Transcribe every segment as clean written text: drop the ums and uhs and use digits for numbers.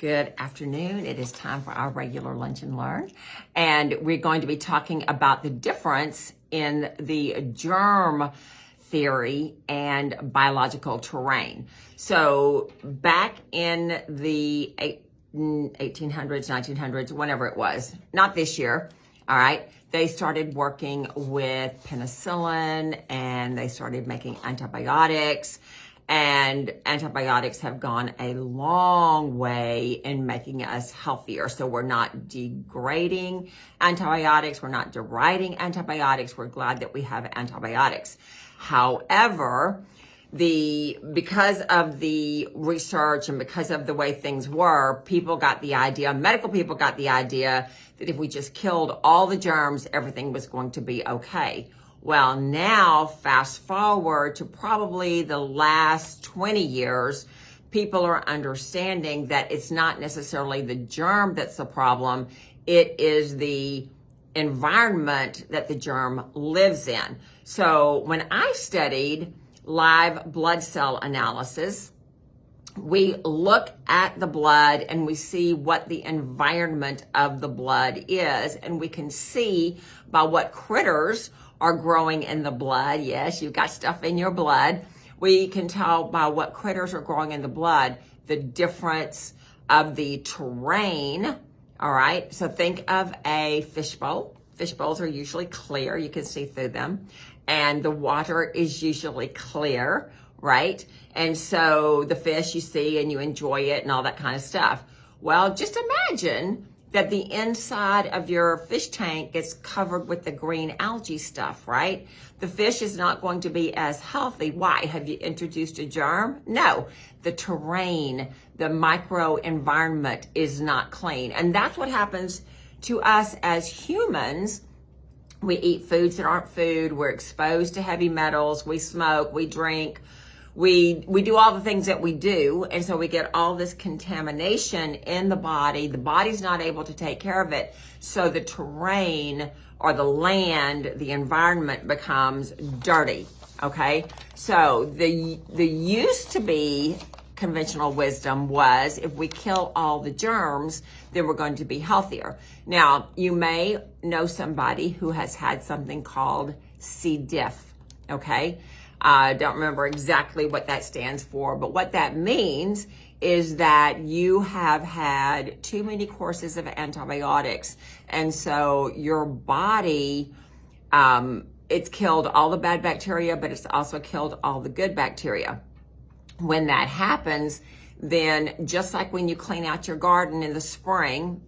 Good afternoon. It is time for our regular Lunch and Learn. And we're going to be talking about the difference in the germ theory and biological terrain. So back in the 1800s, 1900s, whenever it was, not this year, all right, they started working with penicillin and they started making antibiotics. And antibiotics have gone a long way in making us healthier. So we're not degrading antibiotics. We're not deriding antibiotics. We're glad that we have antibiotics. However, because of the research and because of the way things were, medical people got the idea that if we just killed all the germs, everything was going to be okay. Well, now, fast forward to probably the last 20 years, people are understanding that it's not necessarily the germ that's the problem. It is the environment that the germ lives in. So when I studied live blood cell analysis, we look at the blood and we see what the environment of the blood is, and we can see by what critters are growing in the blood. Yes, you've got stuff in your blood. We can tell by what critters are growing in the blood the difference of the terrain. All right, so think of a fishbowl. Fish bowls are usually clear. You can see through them. And the water is usually clear, right? And so the fish you see and you enjoy it and all that kind of stuff. Well, just imagine that the inside of your fish tank gets covered with the green algae stuff, right? The fish is not going to be as healthy. Why? Have you introduced a germ? No. The terrain, the microenvironment is not clean. And that's what happens to us as humans. We eat foods that aren't food. We're exposed to heavy metals. We smoke, we drink. We do all the things that we do, and so we get all this contamination in the body. The body's not able to take care of it, so the terrain or the land, the environment becomes dirty, okay? So the used to be conventional wisdom was if we kill all the germs, then we're going to be healthier. Now, you may know somebody who has had something called C. diff, okay? I don't remember exactly what that stands for, but what that means is that you have had too many courses of antibiotics. And so your body, it's killed all the bad bacteria, but it's also killed all the good bacteria. When that happens, then just like when you clean out your garden in the spring,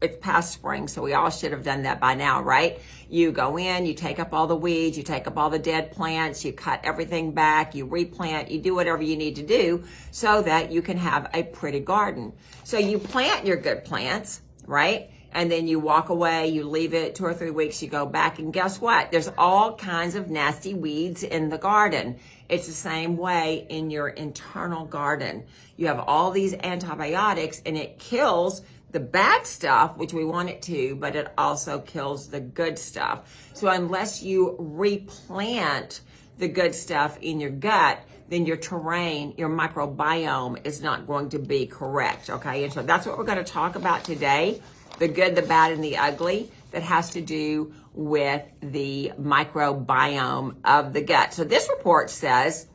it's past spring, so we all should have done that by now, right? You go in, you take up all the weeds, you take up all the dead plants, you cut everything back, you replant, you do whatever you need to do so that you can have a pretty garden. So you plant your good plants, right? And then you walk away, you leave it 2 or 3 weeks, you go back, and guess what? There's all kinds of nasty weeds in the garden. It's the same way in your internal garden. You have all these antibiotics and it kills the bad stuff, which we want it to, but it also kills the good stuff. So unless you replant the good stuff in your gut, then your terrain, your microbiome is not going to be correct, okay? And so that's what we're going to talk about today, the good, the bad, and the ugly, that has to do with the microbiome of the gut. So this report says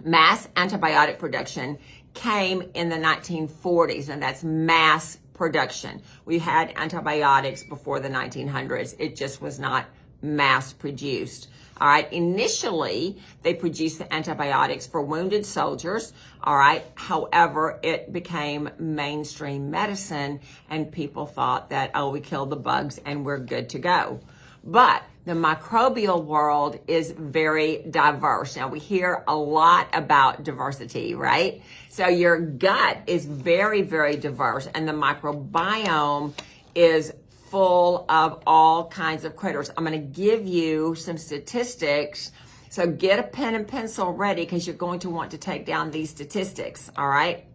mass antibiotic production came in the 1940s, and that's mass production. We had antibiotics before the 1900s. It just was not mass produced. All right. Initially, they produced the antibiotics for wounded soldiers. All right. However, it became mainstream medicine and people thought that, oh, we killed the bugs and we're good to go. But the microbial world is very diverse. Now, we hear a lot about diversity, right? So your gut is very, very diverse, and the microbiome is full of all kinds of critters. I'm going to give you some statistics. So get a pen and pencil ready because you're going to want to take down these statistics, all right?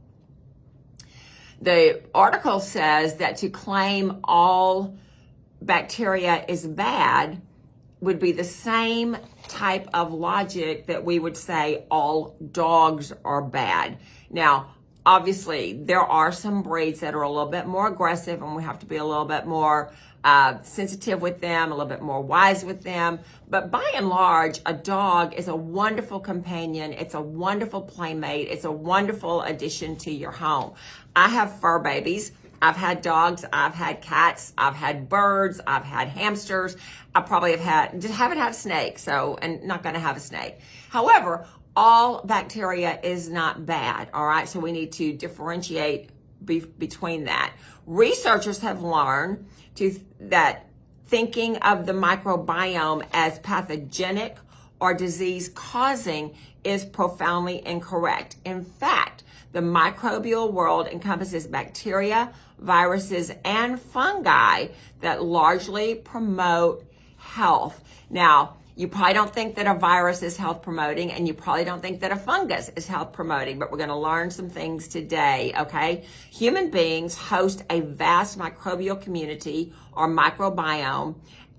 The article says that to claim all bacteria is bad would be the same type of logic that we would say all dogs are bad. Now, obviously, there are some breeds that are a little bit more aggressive, and we have to be a little bit more sensitive with them, a little bit more wise with them. But by and large, a dog is a wonderful companion. It's a wonderful playmate. It's a wonderful addition to your home. I have fur babies. I've had dogs. I've had cats. I've had birds. I've had hamsters. I probably just haven't had a snake. And not going to have a snake. However, all bacteria is not bad. All right. So we need to differentiate between that. Researchers have learned that thinking of the microbiome as pathogenic or disease causing is profoundly incorrect. In fact, the microbial world encompasses bacteria, viruses, and fungi that largely promote health. Now, you probably don't think that a virus is health promoting, and you probably don't think that a fungus is health promoting, but we're going to learn some things today, okay? Human beings host a vast microbial community or microbiome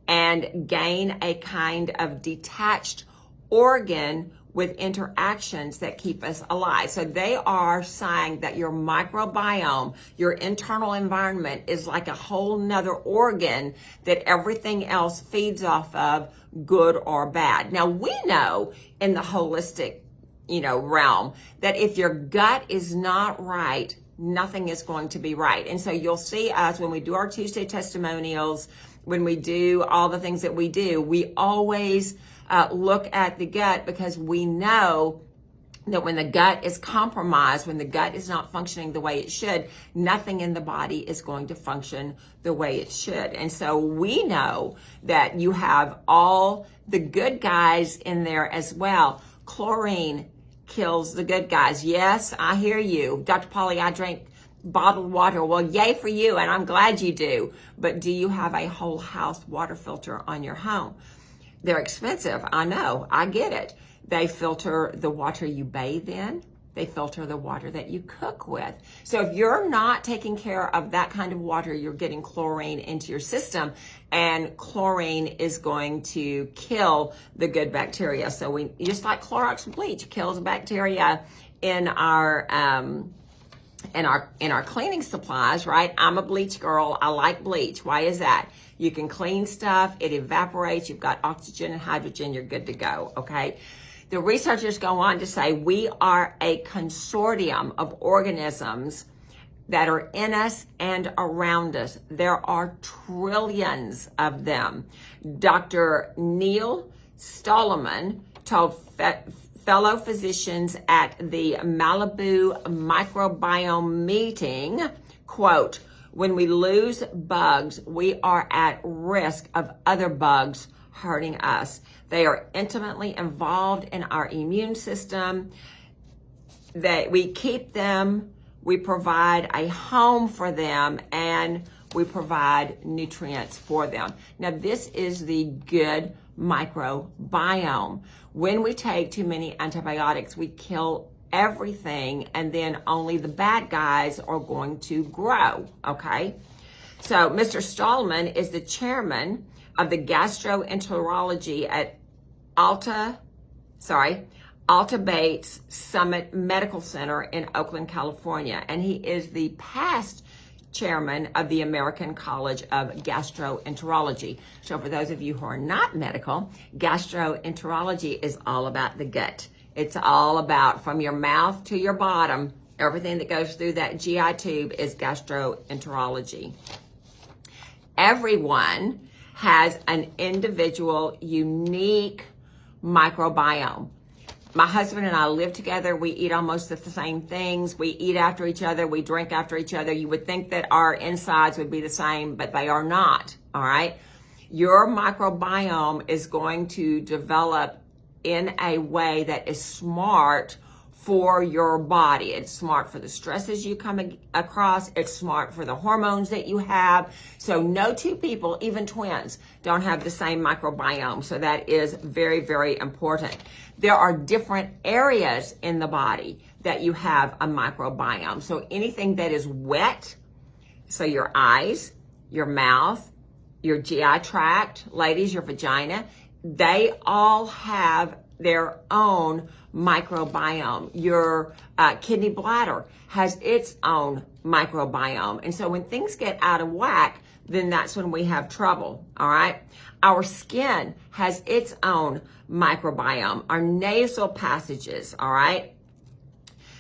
and gain a kind of detached organ with interactions that keep us alive. So they are saying that your microbiome, your internal environment, is like a whole nother organ that everything else feeds off of, good or bad. Now, we know in the holistic, realm that if your gut is not right, nothing is going to be right. And so you'll see us when we do our Tuesday testimonials, when we do all the things that we do, we always look at the gut, because we know that when the gut is compromised, when the gut is not functioning the way it should, nothing in the body is going to function the way it should. And so we know that you have all the good guys in there as well. Chlorine kills the good guys. Yes, I hear you. Dr. Polly, I drink bottled water. Well, yay for you, and I'm glad you do. But do you have a whole house water filter on your home? They're expensive. I know. I get it. They filter the water you bathe in. They filter the water that you cook with. So if you're not taking care of that kind of water, you're getting chlorine into your system, and chlorine is going to kill the good bacteria. So we, just like Clorox bleach kills bacteria in our cleaning supplies, right? I'm a bleach girl. I like bleach. Why is that? You can clean stuff. It evaporates. You've got oxygen and hydrogen. You're good to go. Okay. The researchers go on to say we are a consortium of organisms that are in us and around us. There are trillions of them. Dr. Neil Stolman told fellow physicians at the Malibu microbiome meeting, quote, "When we lose bugs, we are at risk of other bugs hurting us. They are intimately involved in our immune system. That we keep them, we provide a home for them, and we provide nutrients for them." Now, this is the good microbiome. When we take too many antibiotics, we kill everything, and then only the bad guys are going to grow, okay? So Mr. Stallman is the chairman of the gastroenterology at Alta Bates Summit Medical Center in Oakland, California, and he is the past chairman of the American College of Gastroenterology. So for those of you who are not medical, gastroenterology is all about the gut. It's all about, from your mouth to your bottom, everything that goes through that GI tube is gastroenterology. Everyone has an individual, unique microbiome. My husband and I live together. We eat almost the same things. We eat after each other. We drink after each other. You would think that our insides would be the same, but they are not, all right? Your microbiome is going to develop in a way that is smart for your body. It's smart for the stresses you come across. It's smart for the hormones that you have. So no two people, even twins, don't have the same microbiome. So that is very, very important. There are different areas in the body that you have a microbiome. So anything that is wet, so your eyes, your mouth, your GI tract, ladies, your vagina, they all have their own microbiome. Your kidney bladder has its own microbiome. And so when things get out of whack, then that's when we have trouble, all right? Our skin has its own microbiome, our nasal passages, all right?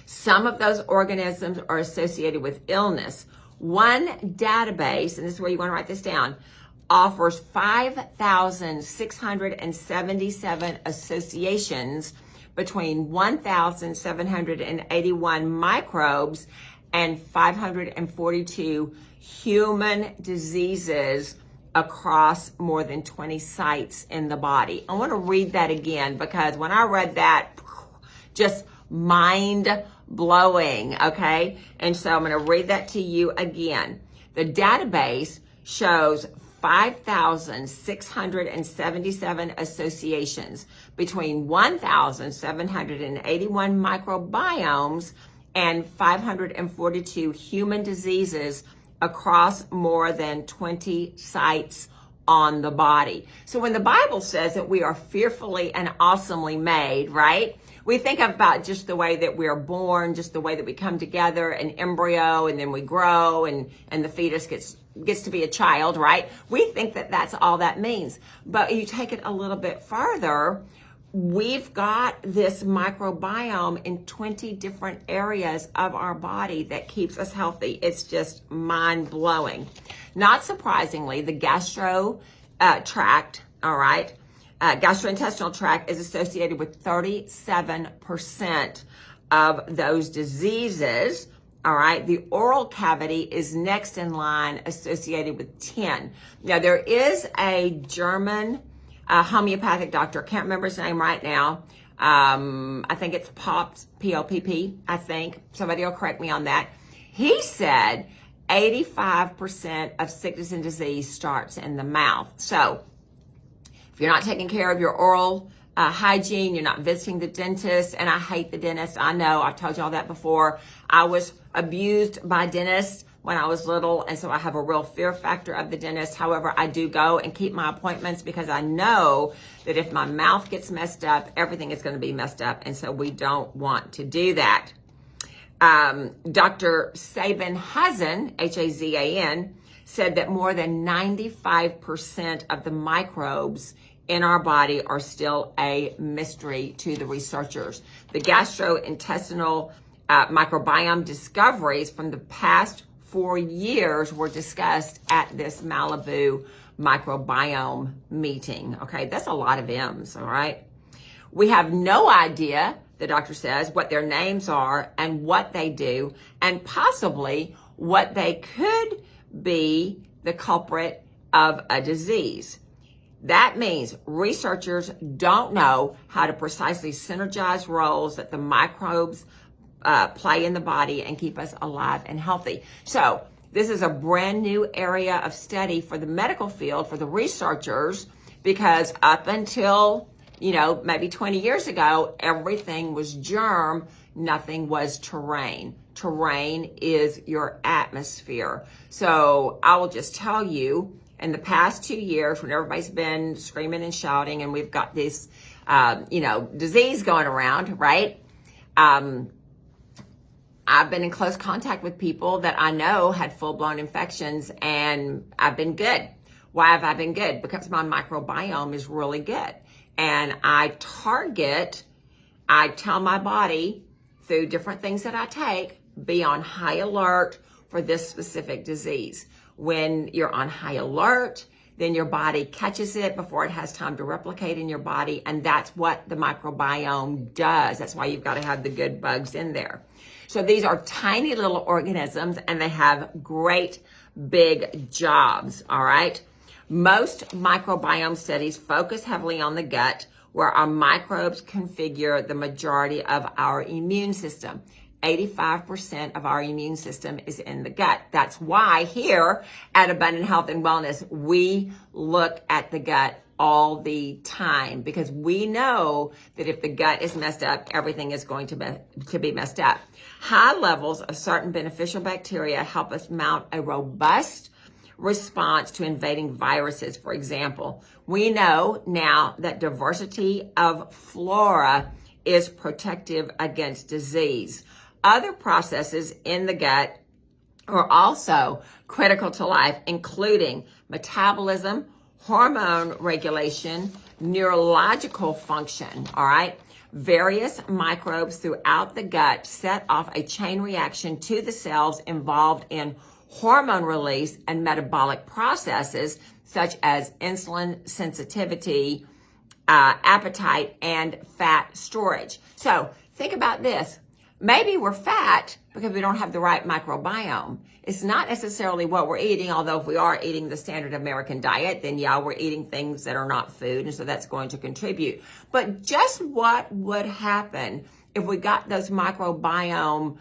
Some of those organisms are associated with illness. One database, and this is where you want to write this down, offers 5,677 associations between 1,781 microbes and 542 human diseases across more than 20 sites in the body. I want to read that again because when I read that, just mind blowing, okay? And so I'm going to read that to you again. The database shows 5,677 associations between 1,781 microbiomes and 542 human diseases across more than 20 sites on the body. So when the Bible says that we are fearfully and awesomely made, right? We think about just the way that we're born, just the way that we come together, an embryo, and then we grow, and the fetus gets to be a child, right? We think that that's all that means. But you take it a little bit further, we've got this microbiome in 20 different areas of our body that keeps us healthy. It's just mind-blowing. Not surprisingly, the gastro tract, all right, gastrointestinal tract is associated with 37% of those diseases. All right, the oral cavity is next in line, associated with 10. Now, there is a German homeopathic doctor, can't remember his name right now. I think it's Pops, P-O-P-P, I think. Somebody will correct me on that. He said 85% of sickness and disease starts in the mouth. So if you're not taking care of your oral hygiene, you're not visiting the dentist, and I hate the dentist. I know, I've told you all that before. I was abused by dentists when I was little, and so I have a real fear factor of the dentist. However, I do go and keep my appointments because I know that if my mouth gets messed up, everything is going to be messed up, and so we don't want to do that. Dr. Sabin Hazan, H-A-Z-A-N, said that more than 95% of the microbes in our body are still a mystery to the researchers. The gastrointestinal microbiome discoveries from the past 4 years were discussed at this Malibu microbiome meeting. Okay, that's a lot of M's, all right? We have no idea, the doctor says, what their names are and what they do, and possibly what they could be the culprit of a disease. That means researchers don't know how to precisely synergize roles that the microbes play in the body and keep us alive and healthy. So this is a brand new area of study for the medical field, for the researchers, because up until, maybe 20 years ago, everything was germ, nothing was terrain. Terrain is your atmosphere. So I will just tell you, in the past 2 years, when everybody's been screaming and shouting and we've got this, disease going around, right? I've been in close contact with people that I know had full-blown infections, and I've been good. Why have I been good? Because my microbiome is really good. And I tell my body through different things that I take, be on high alert for this specific disease. When you're on high alert, then your body catches it before it has time to replicate in your body. And that's what the microbiome does. That's why you've got to have the good bugs in there. So these are tiny little organisms, and they have great big jobs, all right? Most microbiome studies focus heavily on the gut, where our microbes configure the majority of our immune system. 85% of our immune system is in the gut. That's why here at Abundant Health and Wellness, we look at the gut all the time, because we know that if the gut is messed up, everything is going to be messed up. High levels of certain beneficial bacteria help us mount a robust response to invading viruses, for example. We know now that diversity of flora is protective against disease. Other processes in the gut are also critical to life, including metabolism, hormone regulation, neurological function, all right? Various microbes throughout the gut set off a chain reaction to the cells involved in hormone release and metabolic processes such as insulin sensitivity, appetite, and fat storage. So think about this. Maybe we're fat because we don't have the right microbiome. It's not necessarily what we're eating, although if we are eating the standard American diet, then yeah, we're eating things that are not food, and so that's going to contribute. But just what would happen if we got those microbiome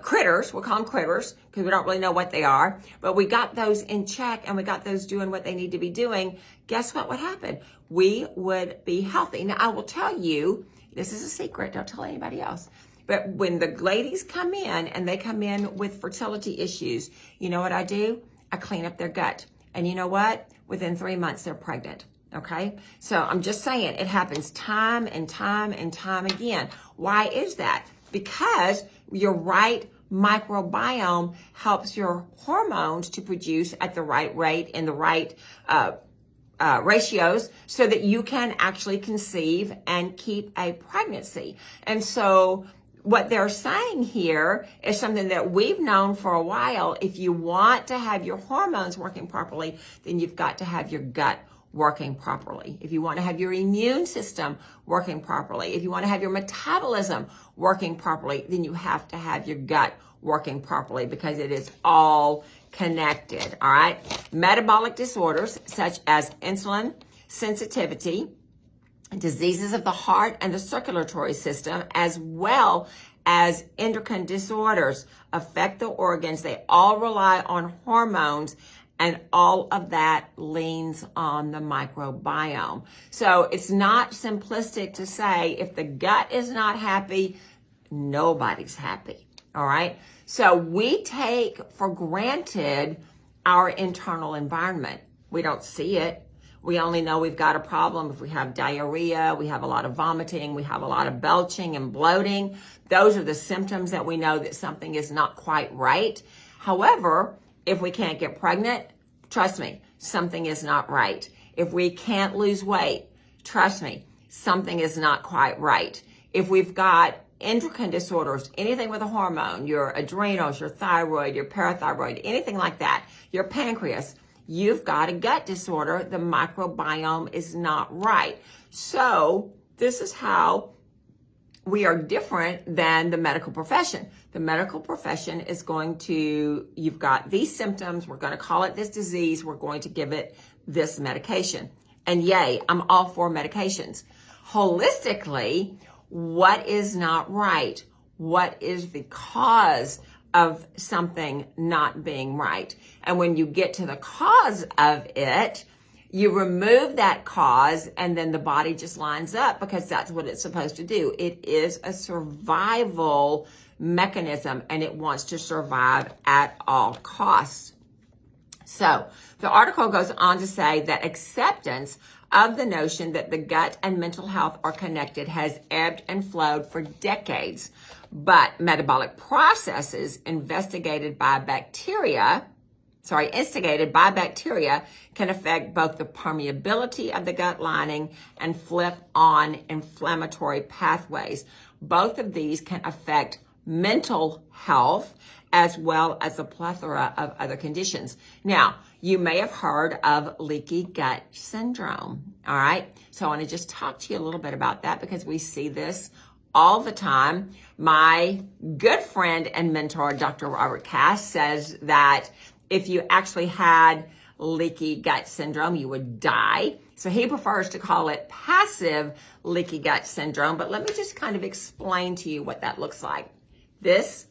critters, we'll call them critters because we don't really know what they are, but we got those in check and we got those doing what they need to be doing, guess what would happen? We would be healthy. Now, I will tell you, this is a secret, don't tell anybody else, but when the ladies come in and they come in with fertility issues, you know what I do? I clean up their gut. And you know what? Within 3 months, they're pregnant. Okay? So I'm just saying it happens time and time and time again. Why is that? Because your right microbiome helps your hormones to produce at the right rate in the right ratios so that you can actually conceive and keep a pregnancy. And so what they're saying here is something that we've known for a while. If you want to have your hormones working properly, then you've got to have your gut working properly. If you want to have your immune system working properly, if you want to have your metabolism working properly, then you have to have your gut working properly because it is all connected, all right? Metabolic disorders such as insulin sensitivity, diseases of the heart and the circulatory system, as well as endocrine disorders affect the organs. They all rely on hormones, and all of that leans on the microbiome. So it's not simplistic to say if the gut is not happy, nobody's happy, all right? So we take for granted our internal environment. We don't see it. We only know we've got a problem if we have diarrhea, we have a lot of vomiting, we have a lot of belching and bloating. Those are the symptoms that we know that something is not quite right. However, if we can't get pregnant, trust me, something is not right. If we can't lose weight, trust me, something is not quite right. If we've got endocrine disorders, anything with a hormone, your adrenals, your thyroid, your parathyroid, anything like that, your pancreas, you've got a gut disorder, the microbiome is not right. So this is how we are different than the medical profession. The medical profession is going to, you've got these symptoms, we're going to call it this disease, we're going to give it this medication. And yay, I'm all for medications. Holistically, what is not right? What is the cause of something not being right? And when you get to the cause of it, you remove that cause and then the body just lines up because that's what it's supposed to do. It is a survival mechanism and it wants to survive at all costs. So the article goes on to say that acceptance of the notion that the gut and mental health are connected has ebbed and flowed for decades. But metabolic processes instigated by bacteria can affect both the permeability of the gut lining and flip on inflammatory pathways. Both of these can affect mental health as well as a plethora of other conditions. Now, you may have heard of leaky gut syndrome, all right? So I want to just talk to you a little bit about that because we see this all the time. My good friend and mentor, Dr. Robert Cass, says that if you actually had leaky gut syndrome, you would die. So he prefers to call it passive leaky gut syndrome. But let me just kind of explain to you what that looks like. This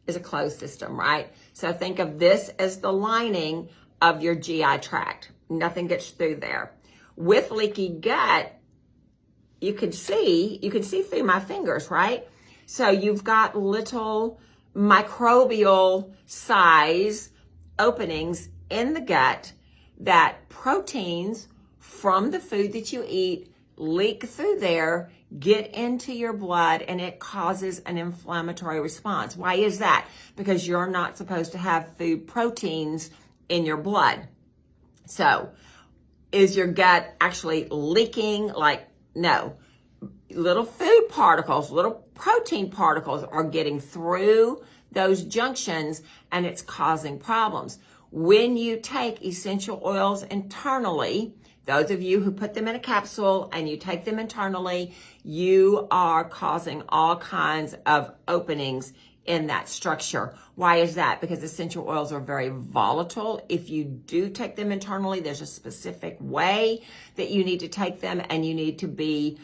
is a closed system, right? So think of this as the lining of your GI tract. Nothing gets through there. With leaky gut, you can see through my fingers, right? So you've got little microbial size openings in the gut that proteins from the food that you eat leak through there, get into your blood, and it causes an inflammatory response. Why is that? Because you're not supposed to have food proteins in your blood. So, is your gut actually leaking? Like, no. Little food particles, little protein particles are getting through those junctions, and it's causing problems. When you take essential oils internally, those of you who put them in a capsule and you take them internally, you are causing all kinds of openings in that structure. Why is that? Because essential oils are very volatile. If you do take them internally, there's a specific way that you need to take them, and you need to be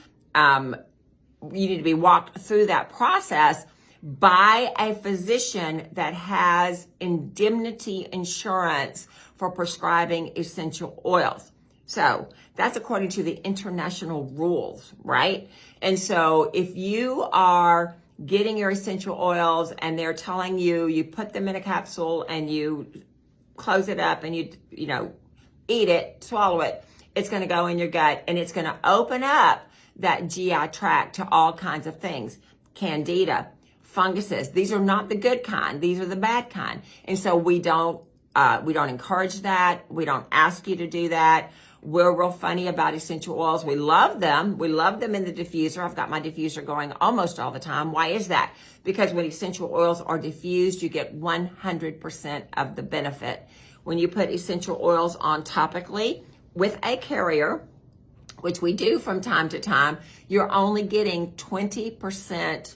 walked through that process by a physician that has indemnity insurance for prescribing essential oils. So that's according to the international rules, right? And so if you are getting your essential oils and they're telling you, you put them in a capsule and you close it up and you eat it, swallow it, it's going to go in your gut and it's going to open up that GI tract to all kinds of things. Candida, funguses. These are not the good kind. These are the bad kind. And so we don't encourage that. We don't ask you to do that. We're real funny about essential oils. We love them. We love them in the diffuser. I've got my diffuser going almost all the time. Why is that? Because when essential oils are diffused, you get 100% of the benefit. When you put essential oils on topically with a carrier, which we do from time to time, you're only getting 20%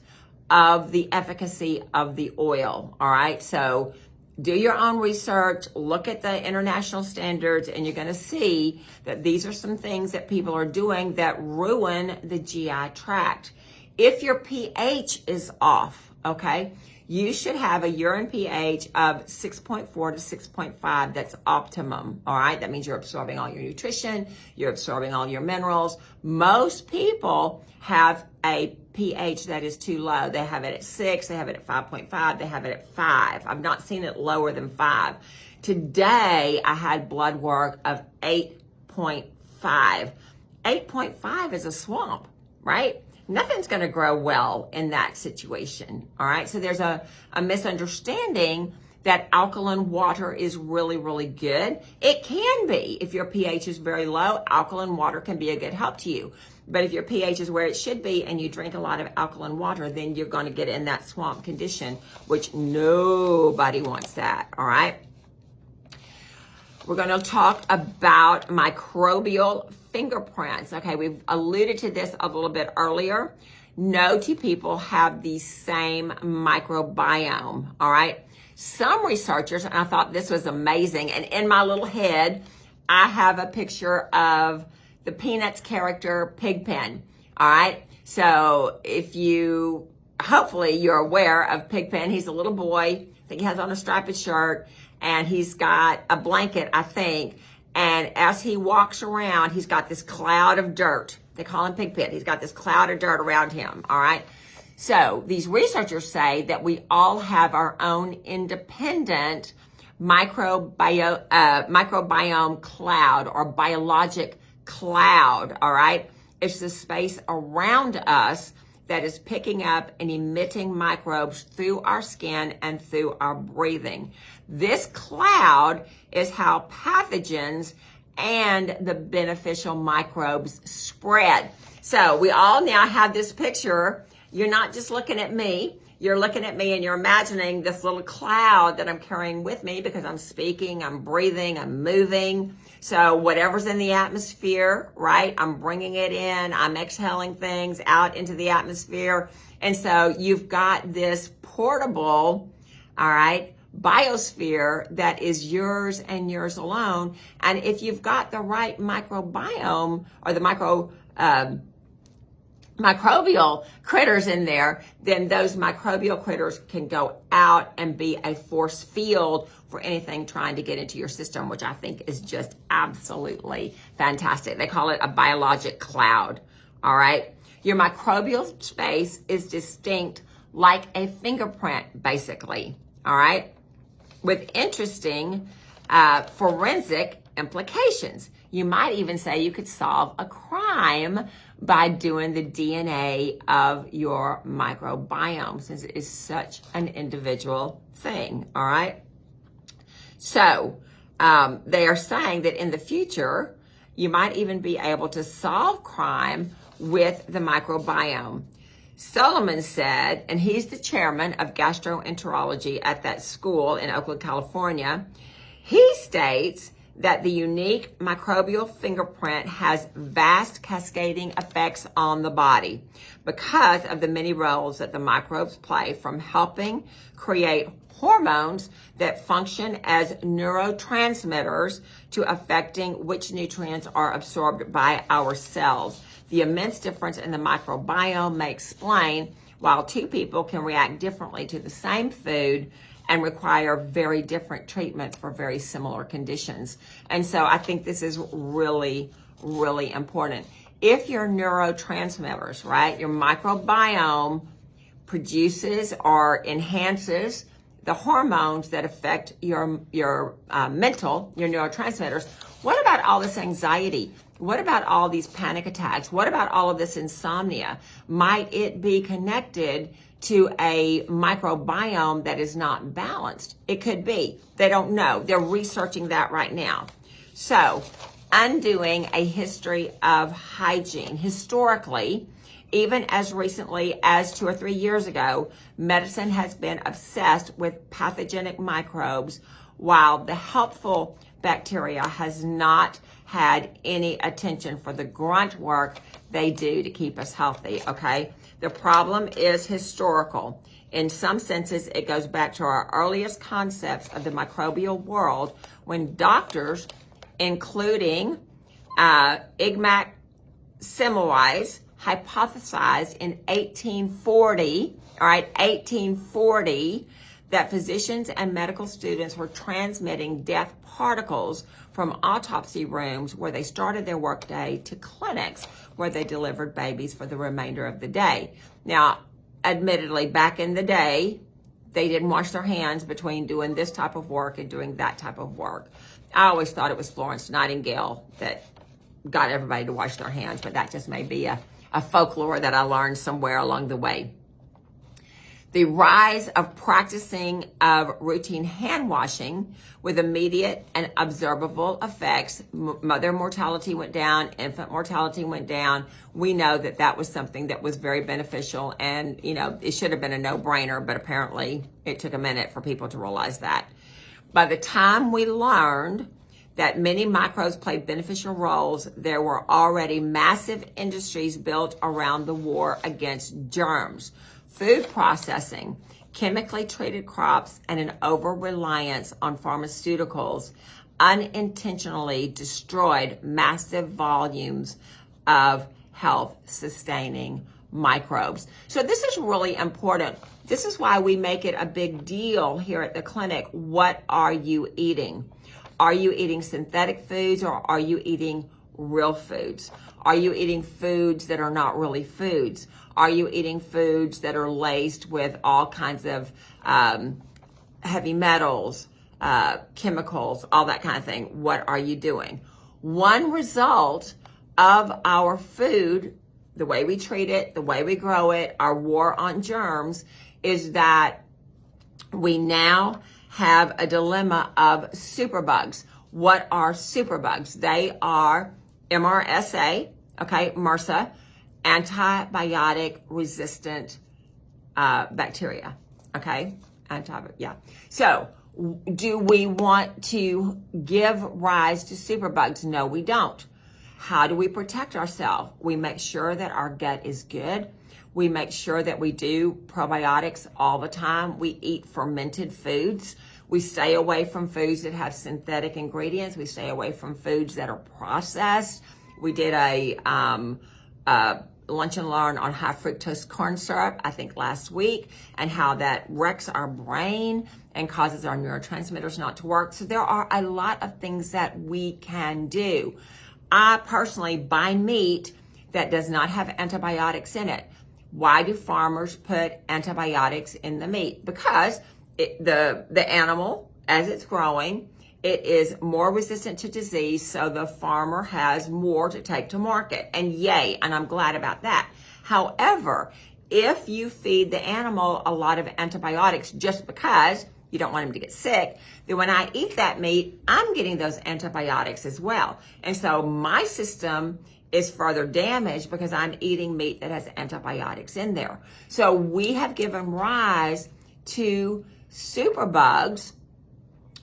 of the efficacy of the oil, all right? So do your own research, look at the international standards, and you're gonna see that these are some things that people are doing that ruin the GI tract. If your pH is off, okay, you should have a urine pH of 6.4 to 6.5. That's optimum, all right? That means you're absorbing all your nutrition, you're absorbing all your minerals. Most people have a pH that is too low. They have it at 6, they have it at 5.5, they have it at 5. I've not seen it lower than 5. Today, I had blood work of 8.5. 8.5 is a swamp, right? Nothing's going to grow well in that situation, all right? So there's a misunderstanding that alkaline water is really, really good. It can be. If your pH is very low, alkaline water can be a good help to you. But if your pH is where it should be and you drink a lot of alkaline water, then you're going to get in that swamp condition, which nobody wants that, all right? We're going to talk about microbial fingerprints. Okay, we've alluded to this a little bit earlier. No two people have the same microbiome, all right? Some researchers, and I thought this was amazing, and in my little head, I have a picture of the Peanuts character Pigpen, all right? So hopefully you're aware of Pigpen. He's a little boy. I think he has on a striped shirt, and he's got a blanket, I think. And as he walks around, he's got this cloud of dirt. They call him Pigpen. He's got this cloud of dirt around him, all right? So these researchers say that we all have our own independent microbiome cloud or biologic cloud, all right? It's the space around us that is picking up and emitting microbes through our skin and through our breathing. This cloud is how pathogens and the beneficial microbes spread. So we all now have this picture. You're not just looking at me. You're looking at me and you're imagining this little cloud that I'm carrying with me because I'm speaking, I'm breathing, I'm moving. So whatever's in the atmosphere, right, I'm bringing it in, I'm exhaling things out into the atmosphere. And so you've got this portable, all right, biosphere that is yours and yours alone. And if you've got the right microbiome or the microbial critters in there, then those microbial critters can go out and be a force field for anything trying to get into your system, which I think is just absolutely fantastic. They call it a biologic cloud, all right? Your microbial space is distinct like a fingerprint, basically, all right? With interesting forensic implications. You might even say you could solve a crime by doing the DNA of your microbiome, since it is such an individual thing, all right? So they are saying that in the future, you might even be able to solve crime with the microbiome. Solomon said, and he's the chairman of gastroenterology at that school in Oakland, California, he states that the unique microbial fingerprint has vast cascading effects on the body because of the many roles that the microbes play, from helping create hormones that function as neurotransmitters to affecting which nutrients are absorbed by our cells. The immense difference in the microbiome may explain why two people can react differently to the same food and require very different treatments for very similar conditions. And so I think this is really, really important. If your neurotransmitters, right, your microbiome produces or enhances the hormones that affect your mental, your neurotransmitters, what about all this anxiety? What about all these panic attacks? What about all of this insomnia? Might it be connected to a microbiome that is not balanced? It could be. They don't know. They're researching that right now. So, undoing a history of hygiene. Historically, even as recently as 2 or 3 years ago, medicine has been obsessed with pathogenic microbes, while the helpful bacteria has not had any attention for the grunt work they do to keep us healthy, okay? The problem is historical. In some senses, it goes back to our earliest concepts of the microbial world, when doctors, including Ignaz Semmelweis, hypothesized in 1840, that physicians and medical students were transmitting death particles from autopsy rooms where they started their workday to clinics where they delivered babies for the remainder of the day. Now, admittedly, back in the day, they didn't wash their hands between doing this type of work and doing that type of work. I always thought it was Florence Nightingale that got everybody to wash their hands, but that just may be a folklore that I learned somewhere along the way. The rise of practicing of routine hand washing with immediate and observable effects. Mother mortality went down, infant mortality went down. We know that that was something that was very beneficial, and it should have been a no-brainer, but apparently it took a minute for people to realize that. By the time we learned that many microbes play beneficial roles, there were already massive industries built around the war against germs. Food processing, chemically treated crops, and an over-reliance on pharmaceuticals unintentionally destroyed massive volumes of health-sustaining microbes. So this is really important. This is why we make it a big deal here at the clinic. What are you eating? Are you eating synthetic foods, or are you eating real foods? Are you eating foods that are not really foods? Are you eating foods that are laced with all kinds of heavy metals, chemicals, all that kind of thing? What are you doing? One result of our food, the way we treat it, the way we grow it, our war on germs, is that we now have a dilemma of superbugs. What are superbugs? They are MRSA, okay, MRSA, antibiotic resistant bacteria, okay? So do we want to give rise to superbugs? No, we don't. How do we protect ourselves? We make sure that our gut is good. We make sure that we do probiotics all the time. We eat fermented foods. We stay away from foods that have synthetic ingredients. We stay away from foods that are processed. We did a lunch and learn on high fructose corn syrup, I think last week, and how that wrecks our brain and causes our neurotransmitters not to work. So there are a lot of things that we can do. I personally buy meat that does not have antibiotics in it. Why do farmers put antibiotics in the meat? Because the animal, as it's growing, it is more resistant to disease, so the farmer has more to take to market. And yay, and I'm glad about that. However, if you feed the animal a lot of antibiotics just because you don't want him to get sick, then when I eat that meat, I'm getting those antibiotics as well. And so my system is further damaged because I'm eating meat that has antibiotics in there. So we have given rise to superbugs.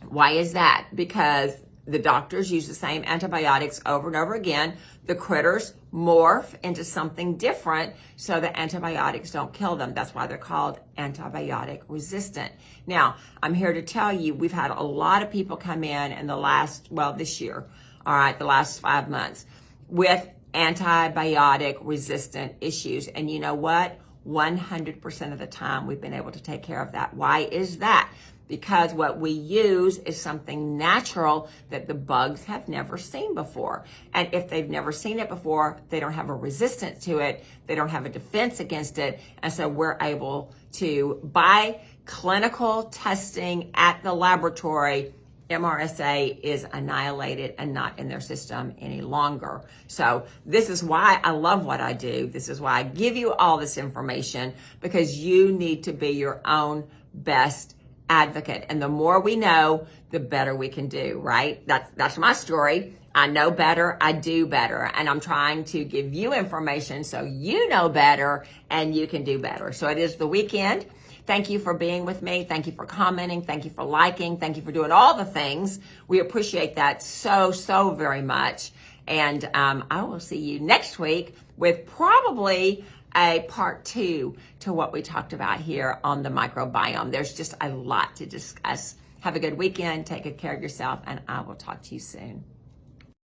Why is that? Because the doctors use the same antibiotics over and over again. The critters morph into something different so the antibiotics don't kill them. That's why they're called antibiotic resistant. Now, I'm here to tell you, we've had a lot of people come in the last, this year, all right, the last 5 months with antibiotic resistant issues. And you know what? 100% of the time we've been able to take care of that. Why is that? Because what we use is something natural that the bugs have never seen before. And if they've never seen it before, they don't have a resistance to it. They don't have a defense against it. And so we're able to, by clinical testing at the laboratory, MRSA is annihilated and not in their system any longer. So this is why I love what I do. This is why I give you all this information, because you need to be your own best advocate. And the more we know, the better we can do, right? That's my story. I know better, I do better. And I'm trying to give you information so you know better and you can do better. So it is the weekend. Thank you for being with me. Thank you for commenting. Thank you for liking. Thank you for doing all the things. We appreciate that so, so very much. And I will see you next week with probably a part 2 to what we talked about here on the microbiome. There's just a lot to discuss. Have a good weekend. Take good care of yourself, and I will talk to you soon.